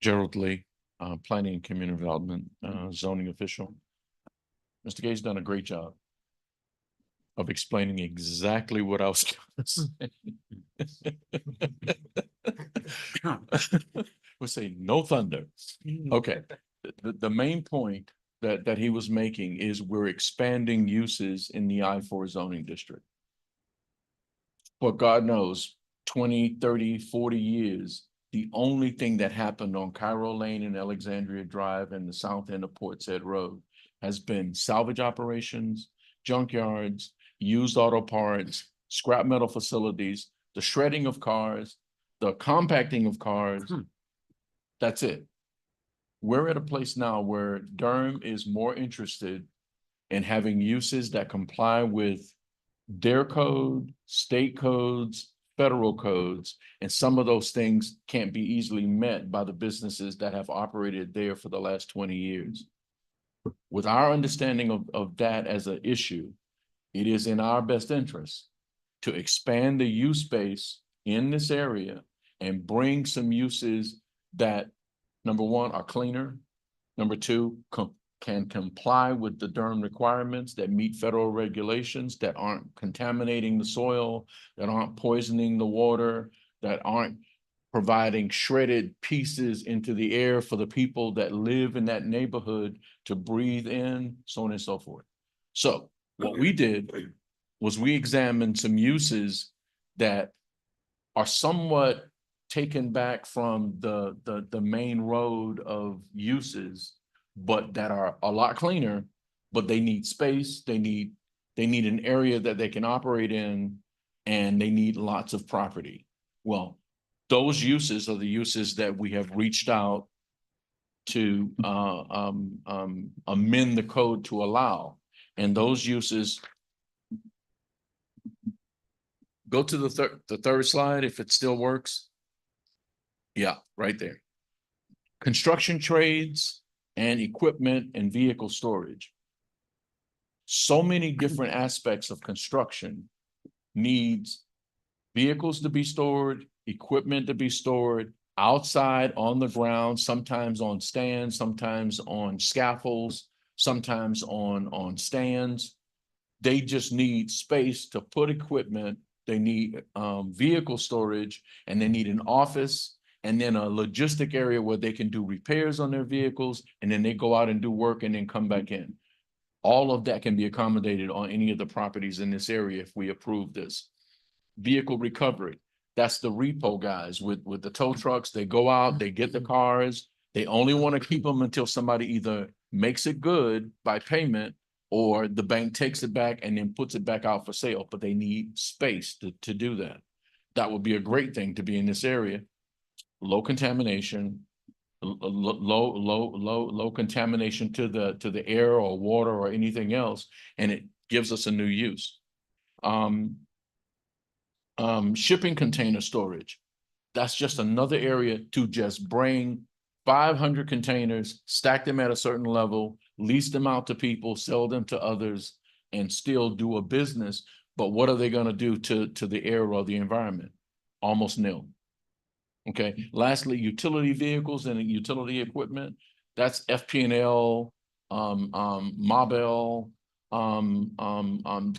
Gerald Lee, Planning and Community Development, zoning official. Mr. Gay's done a great job of explaining exactly what I was going to say. We'll say no thunder. Okay. The main point that he was making is we're expanding uses in the I-4 zoning district. But God knows, 20, 30, 40 years, the only thing that happened on Cairo Lane and Alexandria Drive and the south end of Port Said Road has been salvage operations, junkyards, used auto parts, scrap metal facilities, the shredding of cars, the compacting of cars. That's it. We're at a place now where Durham is more interested in having uses that comply with their code, state codes, federal codes, and some of those things can't be easily met by the businesses that have operated there for the last 20 years. With our understanding of that as an issue, it is in our best interest to expand the use space in this area and bring some uses that, number one, are cleaner. Number two, can comply with the Durham requirements that meet federal regulations, that aren't contaminating the soil, that aren't poisoning the water, that aren't providing shredded pieces into the air for the people that live in that neighborhood to breathe in, so on and so forth. So what we did was we examined some uses that are somewhat taken back from the main road of uses, but that are a lot cleaner, but they need space, they need an area that they can operate in, and they need lots of property. Well, those uses are the uses that we have reached out to amend the code to allow. And those uses, go to the third slide if it still works. Yeah, right there. Construction trades and equipment and vehicle storage. So many different aspects of construction needs vehicles to be stored, equipment to be stored outside on the ground, sometimes on stands, sometimes on scaffolds, sometimes on stands. They just need space to put equipment. They need vehicle storage, and they need an office, and then a logistic area where they can do repairs on their vehicles, and then they go out and do work and then come back in. All of that can be accommodated on any of the properties in this area if we approve this. Vehicle recovery, that's the repo guys with the tow trucks. They go out, they get the cars. They only want to keep them until somebody either makes it good by payment or the bank takes it back and then puts it back out for sale, but they need space to do that. That would be a great thing to be in this area. Low contamination, low contamination to the air or water or anything else, and it gives us a new use. Shipping container storage. That's just another area to just bring 500 containers, stack them at a certain level, lease them out to people, sell them to others, and still do a business. But what are they going to do to the air or the environment? Almost nil. Okay. Lastly, utility vehicles and utility equipment. That's FP&L, Mabel,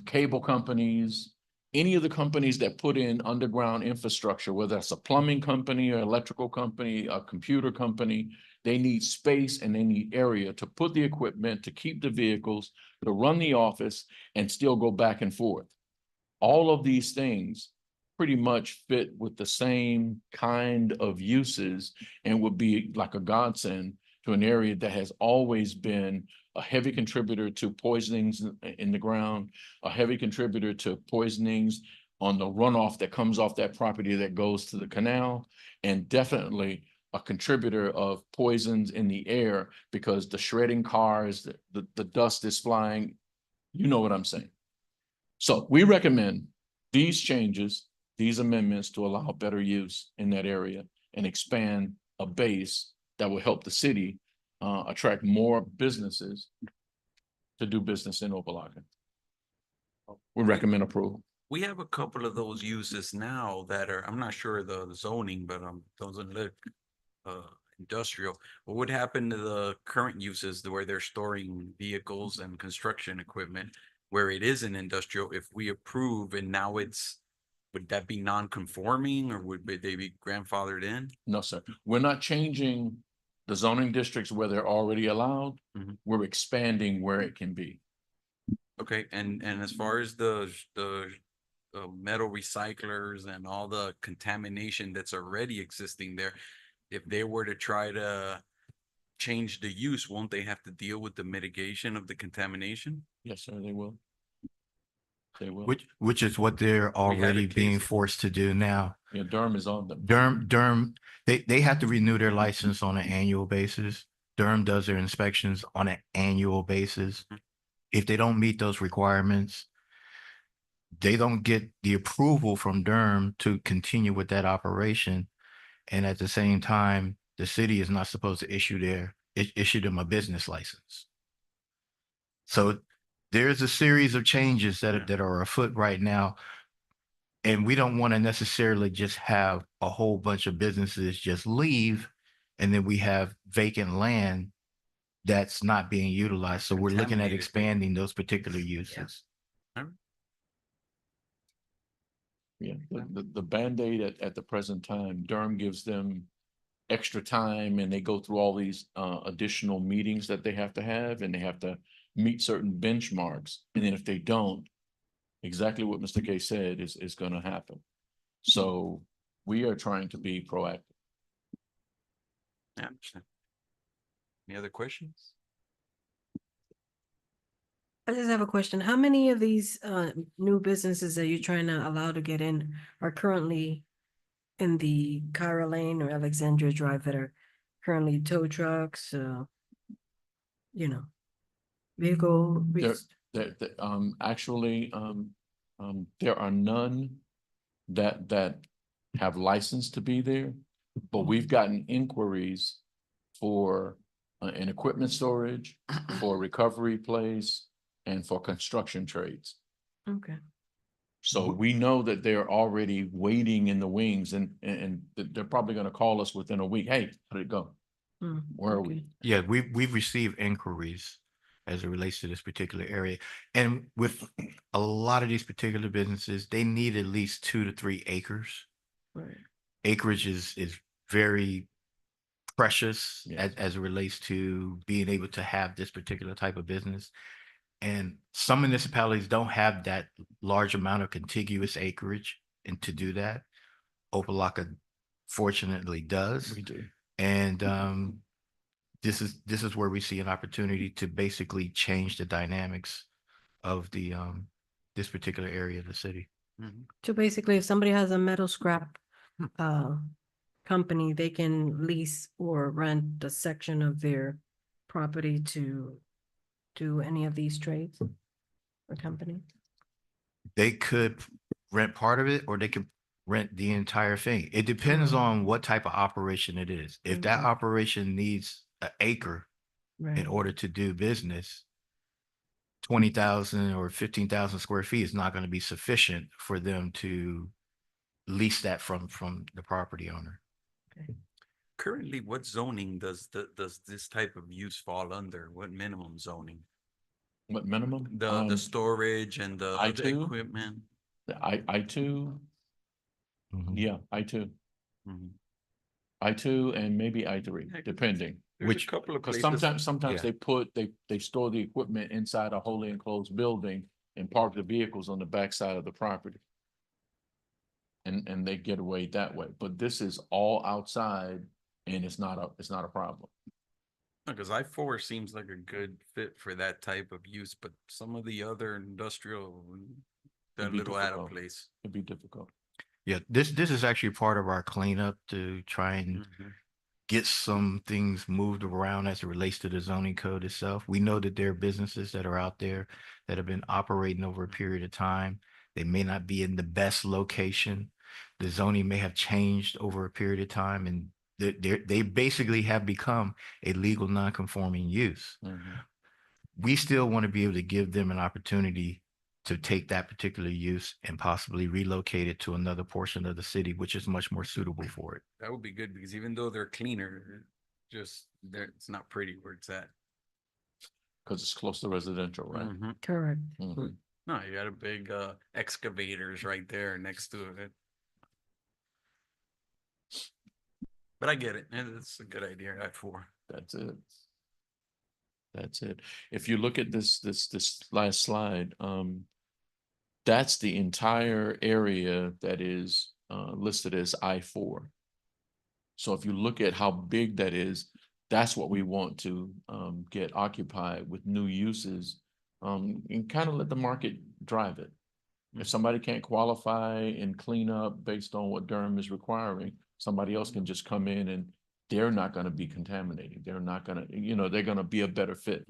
cable companies, any of the companies that put in underground infrastructure, whether that's a plumbing company or electrical company, a computer company, they need space and they need area to put the equipment, to keep the vehicles, to run the office, and still go back and forth. All of these things pretty much fit with the same kind of uses and would be like a godsend to an area that has always been a heavy contributor to poisonings in the ground, a heavy contributor to poisonings on the runoff that comes off that property that goes to the canal, and definitely a contributor of poisons in the air because the shredding cars, the dust is flying. You know what I'm saying. So we recommend these changes, these amendments to allow better use in that area and expand a base that will help the city attract more businesses to do business in Opa-locka. We recommend approval. We have a couple of those uses now that are, I'm not sure the zoning, but doesn't look industrial. What would happen to the current uses where they're storing vehicles and construction equipment where it is an industrial? If we approve and now would that be non-conforming or would they be grandfathered in? No, sir. We're not changing the zoning districts where they're already allowed. Mhm. We're expanding where it can be. Okay, and as far as the metal recyclers and all the contamination that's already existing there, if they were to try to change the use, won't they have to deal with the mitigation of the contamination? Yes, sir, they will. They will. Which is what they're already being case. forced to do now. Yeah, Durham is on them. Durham, they have to renew their license on an annual basis. Durham does their inspections on an annual basis. If they don't meet those requirements, they don't get the approval from Durham to continue with that operation. And at the same time, the city is not supposed to issue them a business license. So there's a series of changes that are afoot right now. And we don't want to necessarily just have a whole bunch of businesses just leave and then we have vacant land that's not being utilized. So we're looking at Contaminated. expanding those particular uses. Yeah, the Band-Aid at the present time, Durham gives them extra time and they go through all these additional meetings that they have to have and they have to meet certain benchmarks. And then if they don't, exactly what Mr. K said is going to happen. So we are trying to be proactive. Yeah, I understand. Any other questions? I just have a question. How many of these new businesses that you're trying to allow to get in are currently in the Kyra Lane or Alexandria Drive that are currently tow trucks, vehicle? Actually, there are none that have license to be there, but we've gotten inquiries for an equipment storage, for a recovery place, and for construction trades. Okay. So we know that they're already waiting in the wings and they're probably going to call us within a week. Hey, how did it go? Where are we? Yeah, we've received inquiries as it relates to this particular area. And with a lot of these particular businesses, they need at least 2 to 3 acres. Right. Acreage is very precious Yes. as it relates to being able to have this particular type of business. And some municipalities don't have that large amount of contiguous acreage and to do that. Opa-locka fortunately does. We do. And this is where we see an opportunity to basically change the dynamics of the this particular area of the city. So basically, if somebody has a metal scrap company, they can lease or rent a section of their property to do any of these trades or company. They could rent part of it or they could rent the entire thing. It depends on what type of operation it is. If that Okay. operation needs an acre Right. in order to do business, 20,000 or 15,000 square feet is not going to be sufficient for them to lease that from the property owner. Currently, what zoning does this type of use fall under? What minimum zoning? What minimum? The storage and the I2? equipment? I2, Mhm. yeah, I2, Mhm. I2 and maybe I3, Yeah, depending. There's Which- a couple of Because places. sometimes Yeah. they store the equipment inside a wholly enclosed building and park the vehicles on the backside of the property. And they get away that way, but this is all outside and it's not a problem. Because I-4 seems like a good fit for that type of use, but some of the other industrial, they're a It'd be little out of difficult. place. It'd be difficult. Yeah, this is actually part of our cleanup to try and Mhm. get some things moved around as it relates to the zoning code itself. We know that there are businesses that are out there that have been operating over a period of time. They may not be in the best location. The zoning may have changed over a period of time and they basically have become a legal non-conforming use. Mhm. We still want to be able to give them an opportunity to take that particular use and possibly relocate it to another portion of the city, which is much more suitable for it. That would be good because even though they're cleaner, it's not pretty where it's at. Because it's close to residential, right? Mhm. Correct. Mhm. No, you got a big excavators right there next to it. But I get it. It's a good idea, I-4. That's it. That's it. If you look at this last slide, that's the entire area that is listed as I-4. So if you look at how big that is, that's what we want to get occupied with new uses, and kind of let the market drive it. If somebody can't qualify and clean up based on what Durham is requiring, somebody else can just come in and they're not going to be contaminating. They're not going to, they're going to be a better fit.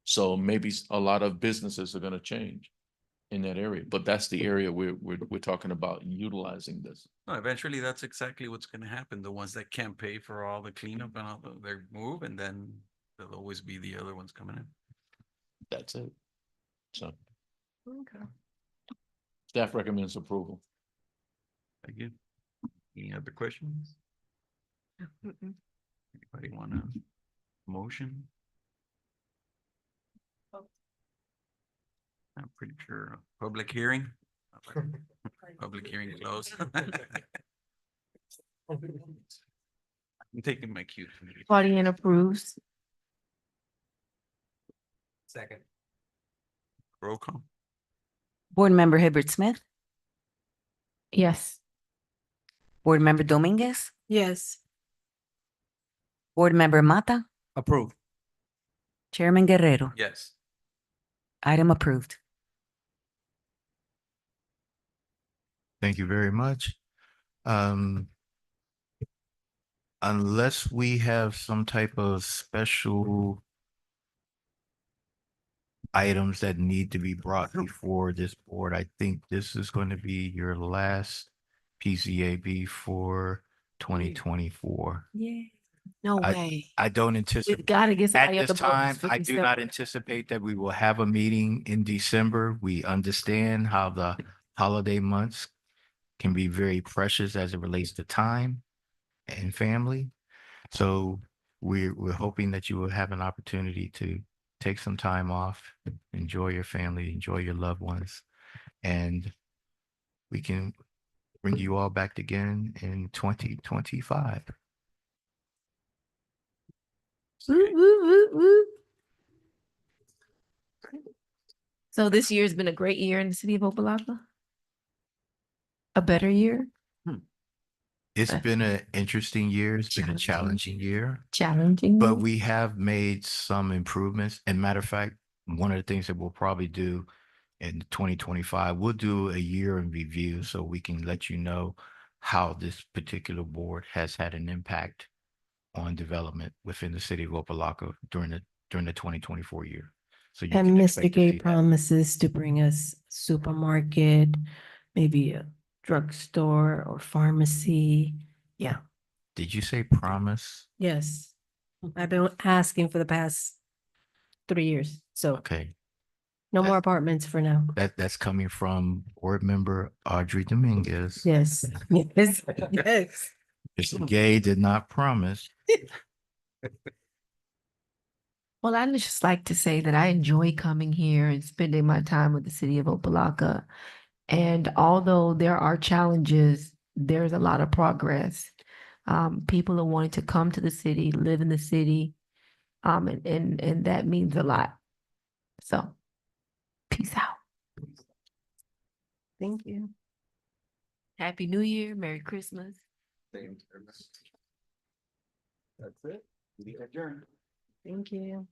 So maybe a lot of businesses are going to change in that area, but that's the area we're talking about utilizing this. No, eventually that's exactly what's gonna happen. The ones that can't pay for all the cleanup and all they move, and then there'll always be the other ones coming in. That's it. So Okay. staff recommends approval. Thank you. Any other questions? Anybody want a motion? I'm pretty sure. Public hearing? Public hearing closed. I'm taking my cue. Claudian approves. Second. Roll call. Board Member Hibbert Smith, Yes. Board Member Dominguez, Yes. Board Member Mata, Approve. Chairman Guerrero. Yes. Item approved. Thank you very much. Unless we have some type of special items that need to be brought before this board, I think this is going to be your last PCAB for 2024. Yeah. No I- way. I don't We've anticipate, got to get at somebody on this the books time, for I do not December. anticipate that we will have a meeting in December. We understand how the holiday months can be very precious as it relates to time and family. So we're hoping that you will have an opportunity to take some time off, enjoy your family, enjoy your loved ones, and we can bring you all back again in 2025. Woo, woo, woo, woo. So this year's been a great year in the city of Opa-locka? A better year? It's Uh, been an interesting year. It's been a challenging year, Challenging? but year? we have made some improvements. And matter of fact, one of the things that we'll probably do in 2025, we'll do a year in review so we can let you know how this particular board has had an impact on development within the city of Opa-locka during the 2024 year. So you And can Mr. expect to Gay see that. promises to bring us supermarket, maybe a drugstore or pharmacy. Yeah, Did you say promise? yes. I've been asking for the past 3 years, so Okay, no more apartments for now. that's coming from board member Audrey Dominguez. Yes, yes, yes. Mr. Gay did not promise. Well, I'd just like to say that I enjoy coming here and spending my time with the city of Opa-locka. And although there are challenges, there's a lot of progress. People are wanting to come to the city, live in the city, and that means a lot. So, peace out. Thank you. Happy New Year, Merry Christmas. That's it. We adjourn. Thank you.